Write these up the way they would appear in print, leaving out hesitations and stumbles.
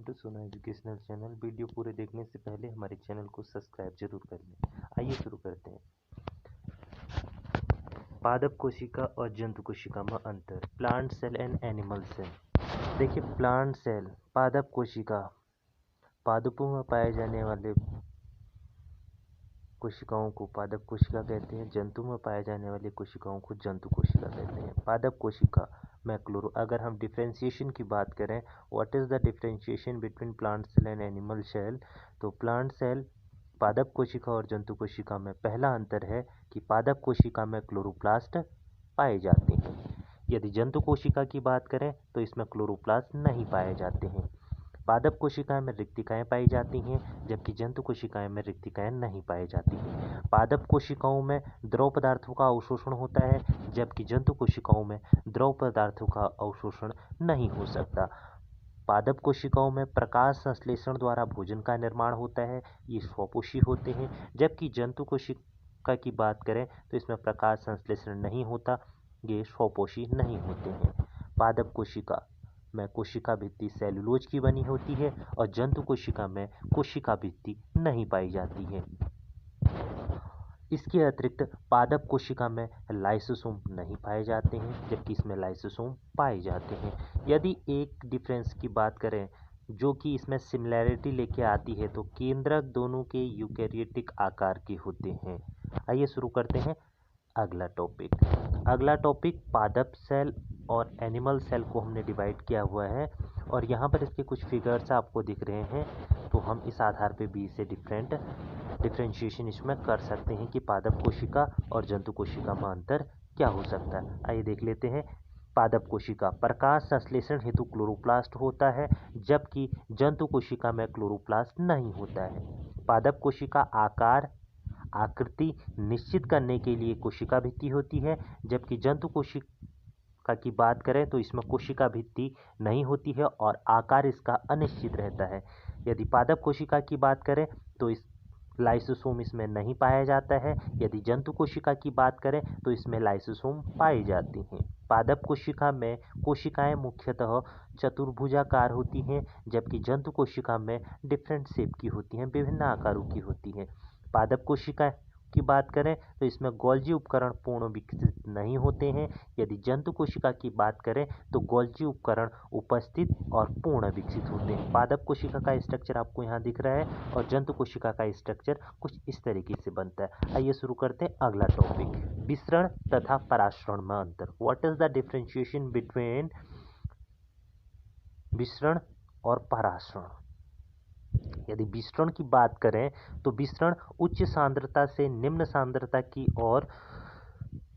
To सोना educational channel. Video पूरे देखने से पहले हमारे चैनल को सब्सक्राइब जरूर कर लें। आइए शुरू करते हैं। पादप कोशिका और जंतु कोशिका में अंतर। Plant cell and animal cell. देखिए, प्लांट सेल पादप कोशिका पादपों में पाए जाने वाले कोशिकाओं को पादप कोशिका कहते हैं। जंतु में पाए जाने वाली कोशिकाओं को जंतु कोशिका कहते हैं। पादप कोशिका में अगर हम डिफ्रेंशिएशन की बात करें, what is the differentiation between plant cell and animal cell, तो प्लांट सेल पादप कोशिका और जंतु कोशिका में पहला अंतर है कि पादप कोशिका में क्लोरोप्लास्ट पाए जाते हैं। यदि जंतु कोशिका की बात करें तो इसमें क्लोरोप्लास्ट नहीं पाए जाते हैं। पादप कोशिकाएं में रिक्तिकाएं पाई जाती हैं, जबकि जंतु कोशिकाएं में रिक्तिकाएं नहीं पाई जाती हैं। पादप कोशिकाओं में द्रव पदार्थों का अवशोषण होता है, जबकि जंतु कोशिकाओं में द्रव पदार्थों का अवशोषण नहीं हो सकता। पादप कोशिकाओं में प्रकाश संश्लेषण द्वारा भोजन का निर्माण होता है, ये स्वपोषी होते हैं। जबकि जंतु कोशिका की बात करें तो इसमें प्रकाश संश्लेषण नहीं होता, ये स्वपोषी नहीं होते हैं। पादप कोशिका में कोशिका भित्ति सेलुलोज की बनी होती है और जंतु कोशिका में कोशिका भित्ति नहीं पाई जाती है। इसके अतिरिक्त पादप कोशिका में लाइसोसोम नहीं पाए जाते हैं, जबकि इसमें लाइसोसोम पाए जाते हैं। यदि एक डिफरेंस की बात करें जो कि इसमें सिमिलैरिटी लेके आती है, तो केंद्रक दोनों के यूकेरियोटिक आकार के होते हैं। आइए शुरू करते हैं अगला टॉपिक पादप सेल और एनिमल सेल को हमने डिवाइड किया हुआ है और यहाँ पर इसके कुछ फिगर्स आपको दिख रहे हैं, तो हम इस आधार पे भी इसे डिफरेंशिएशन इसमें कर सकते हैं कि पादप कोशिका और जंतु कोशिका में अंतर क्या हो सकता है। आइए देख लेते हैं। पादप कोशिका प्रकाश संश्लेषण हेतु क्लोरोप्लास्ट होता है, जबकि जंतु कोशिका में क्लोरोप्लास्ट नहीं होता है। पादप कोशिका आकृति निश्चित करने के लिए कोशिका भित्ति होती है, जबकि जंतु कोशिका की बात करें तो इसमें कोशिका भित्ति नहीं होती है और आकार इसका अनिश्चित रहता है। यदि पादप कोशिका की बात करें तो इस लाइसोसोम इसमें नहीं पाया जाता है। यदि जंतु कोशिका की बात करें तो इसमें लाइसोसोम पाई जाती हैं। पादप कोशिका में कोशिकाएं मुख्यतः चतुर्भुजाकार होती हैं, जबकि जंतु कोशिका में डिफरेंट शेप की होती हैं, विभिन्न आकारों की होती हैं। पादप कोशिका की बात करें तो इसमें गोल्जी उपकरण पूर्ण विकसित नहीं होते हैं। यदि जंतु कोशिका की बात करें तो गोल्जी उपकरण उपस्थित और पूर्ण विकसित होते हैं। पादप कोशिका का स्ट्रक्चर आपको यहाँ दिख रहा है और जंतु कोशिका का स्ट्रक्चर कुछ इस तरीके से बनता है। आइए शुरू करते हैं अगला टॉपिक, विसरण तथा परासरण में अंतर। What is the differentiation between विसरण और परासरण। यदि विसरण की बात करें तो विसरण उच्च सांद्रता से निम्न सांद्रता की ओर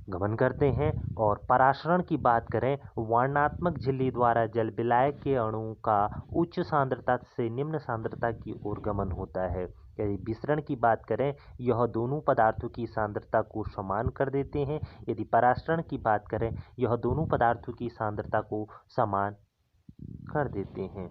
गमन करते हैं और परासरण की बात करें वर्णात्मक झिल्ली द्वारा जल विलायक के अणुओं का उच्च सांद्रता से निम्न सांद्रता की ओर गमन होता है। यदि विसरण की बात करें यह दोनों पदार्थों की सांद्रता को समान कर देते हैं। यदि परासरण की बात करें यह दोनों पदार्थों की सांद्रता को समान कर देते हैं।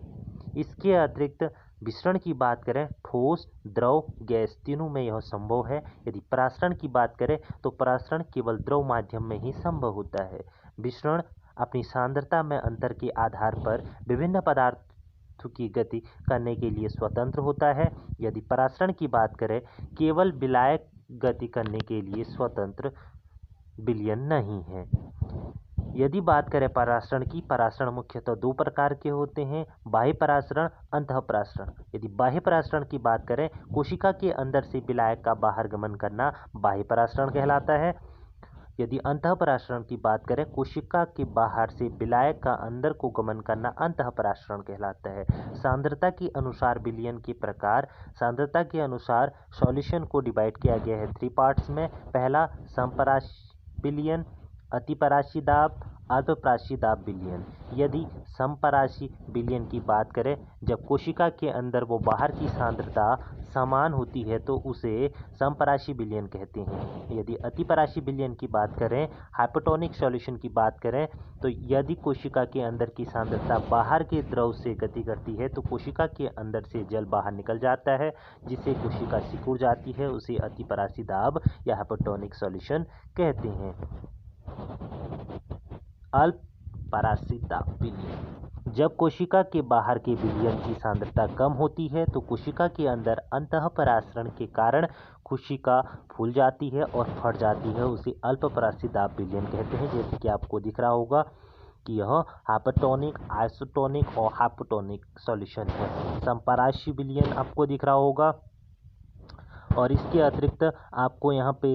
इसके अतिरिक्त विसरण की बात करें ठोस, द्रव, गैस तीनों में यह संभव है। यदि परासरण की बात करें तो परासरण केवल द्रव माध्यम में ही संभव होता है। विसरण अपनी सांद्रता में अंतर के आधार पर विभिन्न पदार्थों की गति करने के लिए स्वतंत्र होता है। यदि परासरण की बात करें केवल विलायक गति करने के लिए स्वतंत्र विलयन नहीं है। यदि बात करें परासरण की, परासरण मुख्यतः दो प्रकार के होते हैं, बाह्य परासरण, अंतःपरासरण। यदि बाह्य परासरण की बात करें कोशिका के अंदर से विलायक का बाहर गमन करना बाह्य परासरण कहलाता है। यदि अंतःपरासरण की बात करें कोशिका के बाहर से विलायक का अंदर को गमन करना अंतःपरासरण कहलाता है। सांद्रता के अनुसार विलयन के प्रकार। सांद्रता के अनुसार सॉल्यूशन को डिवाइड किया गया है 3 पार्ट्स में। पहला समपराशी विलयन, अतिपराशी दाब, अल्पपराशी दाब विलयन। यदि समपराशी विलयन की बात करें जब कोशिका के अंदर वो बाहर की सांद्रता समान होती है तो उसे समपराशी विलयन कहते हैं। यदि अतिपराशी विलयन की बात करें, हाइपोटोनिक सॉल्यूशन की बात करें, तो यदि कोशिका के अंदर की सांद्रता बाहर के द्रव से गति करती है तो कोशिका के अंदर से जल बाहर निकल जाता है, जिससे कोशिका सिकुड़ जाती है, उसे अतिपराशी दाब या हाइपोटोनिक सॉल्यूशन कहते हैं। अल्पपराशी दाब विलयन। जब कोशिका के बाहर के विलयन की सांद्रता कम होती है तो कोशिका के अंदर अंतःपरासरण के कारण कोशिका फूल जाती है और फट जाती है। उसे अल्पपरासी दाब विलयन कहते हैं। जैसे कि आपको दिख रहा होगा कि यह हाइपरटोनिक, आइसोटोनिक और हाइपोटोनिक सॉल्यूशन है। समपराशी विलयन आपको दिख रहा होगा और इसके अतिरिक्त आपको यहाँ पे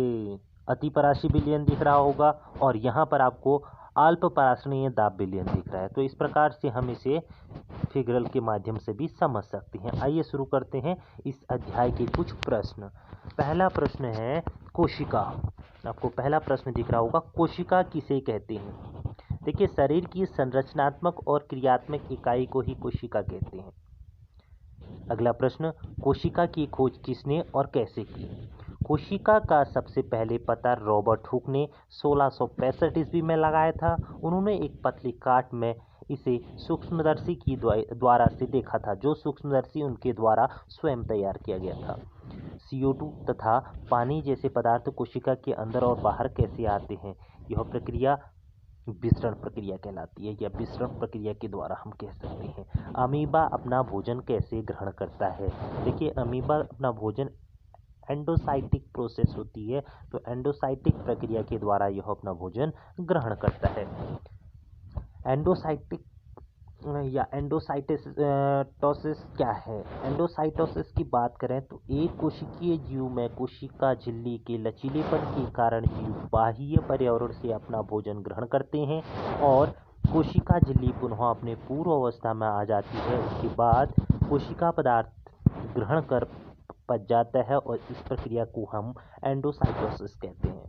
अतिपराशी विलयन दिख रहा होगा और यहाँ पर आपको अल्पपरासरणीय दाब विलयन दिख रहा है। तो इस प्रकार से हम इसे फिगरल के माध्यम से भी समझ सकते हैं। आइए शुरू करते हैं इस अध्याय के कुछ प्रश्न। पहला प्रश्न है कोशिका। आपको पहला प्रश्न दिख रहा होगा, कोशिका किसे कहते हैं? देखिए, शरीर की संरचनात्मक और क्रियात्मक इकाई को ही कोशिका कहते हैं। अगला प्रश्न, कोशिका की खोज किसने और कैसे की? कोशिका का सबसे पहले पता रॉबर्ट हुक ने 1665 ईस्वी में लगाया था। उन्होंने एक पतली काट में इसे सूक्ष्मदर्शी की द्वारा से देखा था, जो सूक्ष्मदर्शी उनके द्वारा स्वयं तैयार किया गया था। CO2 तथा पानी जैसे पदार्थ कोशिका के अंदर और बाहर कैसे आते हैं? यह प्रक्रिया विसरण प्रक्रिया कहलाती है, या विसरण प्रक्रिया के द्वारा हम कह सकते हैं। अमीबा अपना भोजन कैसे ग्रहण करता है? देखिए, अमीबा अपना भोजन एंडोसाइटिक प्रोसेस होती है, तो एंडोसाइटिक प्रक्रिया के द्वारा यह अपना भोजन ग्रहण करता है। एंडोसाइटिक या एंडोसाइटोसिस क्या है? एंडोसाइटोसिस की बात करें तो एक कोशिकीय जीव में कोशिका झिल्ली के लचीलेपन के कारण जीव बाह्य पर्यावरण से अपना भोजन ग्रहण करते हैं और कोशिका झिल्ली पुनः अपने पूर्व अवस्था में आ जाती है। उसके बाद कोशिका पदार्थ ग्रहण कर पच जाता है और इस प्रक्रिया को हम एंडोसाइटोसिस कहते हैं।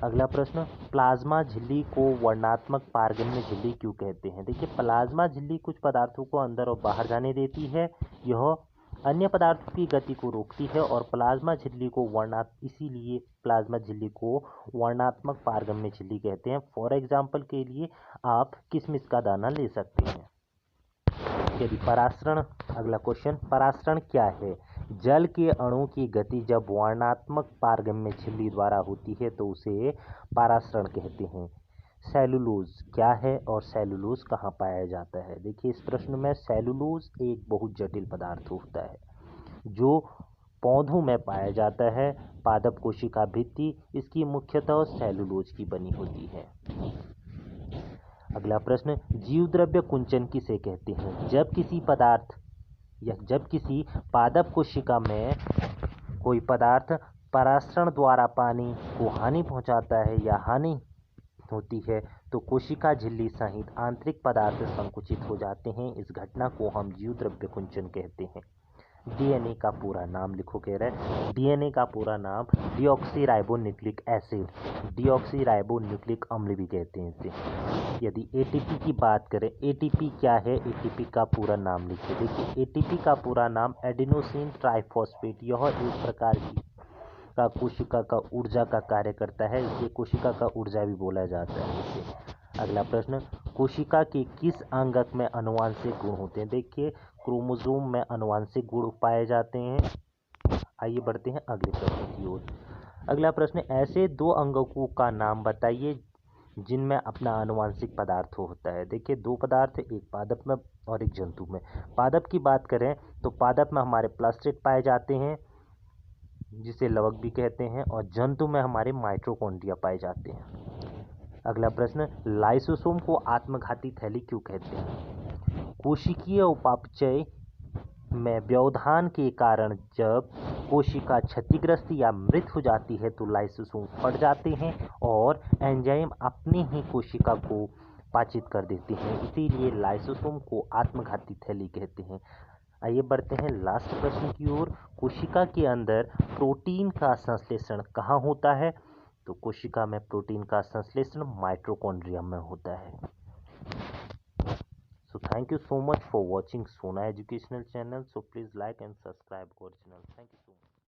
अगला प्रश्न, प्लाज्मा झिल्ली को वर्णनात्मक पारगम्य झिल्ली क्यों कहते हैं? देखिए, प्लाज्मा झिल्ली कुछ पदार्थों को अंदर और बाहर जाने देती है। यह अन्य पदार्थों की गति को रोकती है और प्लाज्मा झिल्ली को इसीलिए प्लाज्मा झिल्ली को वर्णनात्मक पारगम्य झिल्ली कहते हैं। फॉर एग्जाम्पल के लिए आप किशमिश का दाना ले सकते हैं। यदि परासरण, अगला क्वेश्चन, परासरण क्या है? जल के अणु की गति जब वर्णनात्मक पारगम्य झिल्ली द्वारा होती है तो उसे परासरण कहते हैं। सेलुलोज क्या है और सेलुलोज कहाँ पाया जाता है? देखिए, इस प्रश्न में सेलुलोज एक बहुत जटिल पदार्थ होता है जो पौधों में पाया जाता है। पादप कोशिका भित्ति इसकी मुख्यतः सेलुलोज की बनी होती है। अगला प्रश्न, जीव द्रव्य कुंचन किसे कहते हैं? जब किसी पदार्थ या जब किसी पादप कोशिका में कोई पदार्थ परासरण द्वारा पानी को हानि पहुंचाता है या हानि होती है तो कोशिका झिल्ली सहित आंतरिक पदार्थ संकुचित हो जाते हैं। इस घटना को हम जीव द्रव्य कुंचन कहते हैं। DNA का पूरा नाम लिखो, कह रहे हैं DNA का पूरा नाम डीऑक्सीराइबोन्यूक्लिक एसिड, डीऑक्सीराइबोन्यूक्लिक अम्ल भी कहते हैं इसे। यदि ATP की बात करें, ATP क्या है? ATP का पूरा नाम लिखिए। देखिए, ATP का पूरा नाम एडिनोसिन ट्राइफॉस्फेट, यह एक प्रकार की का कोशिका का ऊर्जा का कार्य करता है, इसे कोशिका का ऊर्जा भी बोला जाता है इसे। अगला प्रश्न, कोशिका के किस अंगक में अनुवांशिक गुण होते हैं? देखिए, क्रोमोसोम में अनुवांशिक गुण पाए जाते हैं। आइए बढ़ते हैं अगले प्रश्न की ओर। अगला प्रश्न, ऐसे दो अंगकों का नाम बताइए जिनमें अपना अनुवांशिक पदार्थ होता है। देखिए, दो पदार्थ, एक पादप में और एक जंतु में। पादप की बात करें तो पादप में हमारे प्लास्टिड पाए जाते हैं जिसे लवक भी कहते हैं, और जंतु में हमारे माइटोकॉन्ड्रिया पाए जाते हैं। अगला प्रश्न, लाइसोसोम को आत्मघाती थैली क्यों कहते हैं? कोशिकीय उपापचय में व्यवधान के कारण जब कोशिका क्षतिग्रस्त या मृत हो जाती है तो लाइसोसोम फट जाते हैं और एंजाइम अपनी ही कोशिका को पाचित कर देते हैं, इसीलिए लाइसोसोम को आत्मघाती थैली कहते हैं। आइए बढ़ते हैं लास्ट प्रश्न की ओर। कोशिका के अंदर प्रोटीन का संश्लेषण कहाँ होता है? तो कोशिका में प्रोटीन का संश्लेषण माइटोकॉन्ड्रिया में होता है। So thank you so much for watching Sona Educational Channel. So please like and subscribe our channel. Thank you so much.